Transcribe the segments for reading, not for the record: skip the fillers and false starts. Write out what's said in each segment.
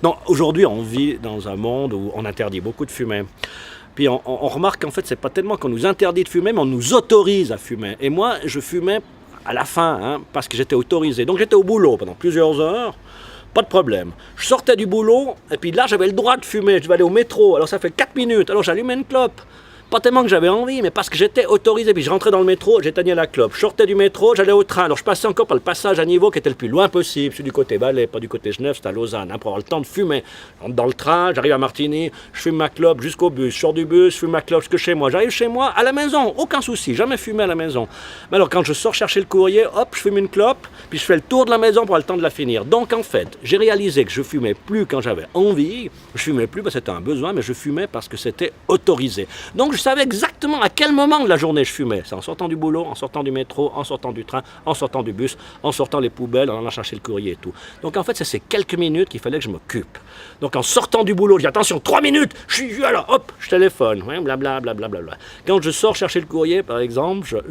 Non, aujourd'hui, on vit dans un monde où on interdit beaucoup de fumer. Puis on remarque qu'en fait, c'est pas tellement qu'on nous interdit de fumer, mais on nous autorise à fumer. Et moi, je fumais à la fin, parce que j'étais autorisé. Donc j'étais au boulot pendant plusieurs heures, pas de problème. Je sortais du boulot, et puis là, j'avais le droit de fumer. Je devais aller au métro, alors ça fait 4 minutes. Alors j'allumais une clope. Pas tellement que j'avais envie, mais parce que j'étais autorisé. Puis je rentrais dans le métro, j'éteignais la clope. Je sortais du métro, j'allais au train. Alors je passais encore par le passage à niveau qui était le plus loin possible. Je suis du côté Valais, pas du côté Genève, c'est à Lausanne, pour avoir le temps de fumer. Je rentre dans le train, j'arrive à Martigny, je fume ma clope jusqu'au bus. Je sors du bus, je fume ma clope jusque chez moi. J'arrive chez moi, à la maison, aucun souci, jamais fumé à la maison. Mais alors quand je sors chercher le courrier, hop, je fume une clope, puis je fais le tour de la maison pour avoir le temps de la finir. Donc en fait, j'ai réalisé que je fumais plus quand j'avais envie. Je fumais plus parce que c'était un besoin, mais je fumais parce que c'était autorisé. Donc je savais exactement à quel moment de la journée je fumais. C'est en sortant du boulot, en sortant du métro, en sortant du train, en sortant du bus, en sortant les poubelles, en allant chercher le courrier et tout. Donc en fait, c'est ces quelques minutes qu'il fallait que je m'occupe. Donc en sortant du boulot, je dis attention, 3 minutes, je suis là, hop, je téléphone, blablabla. Quand je sors chercher le courrier, par exemple,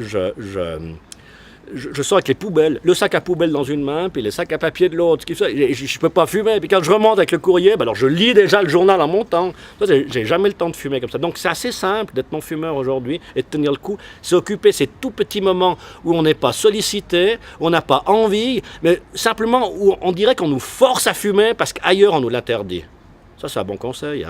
je sors avec les poubelles, le sac à poubelle dans une main, puis les sacs à papier de l'autre. Je ne peux pas fumer. Puis quand je remonte avec le courrier, alors je lis déjà le journal en montant. J'ai jamais le temps de fumer comme ça. Donc c'est assez simple d'être non-fumeur aujourd'hui et de tenir le coup. C'est occuper ces tout petits moments où on n'est pas sollicité, où on n'a pas envie, mais simplement où on dirait qu'on nous force à fumer parce qu'ailleurs on nous l'interdit. Ça, c'est un bon conseil,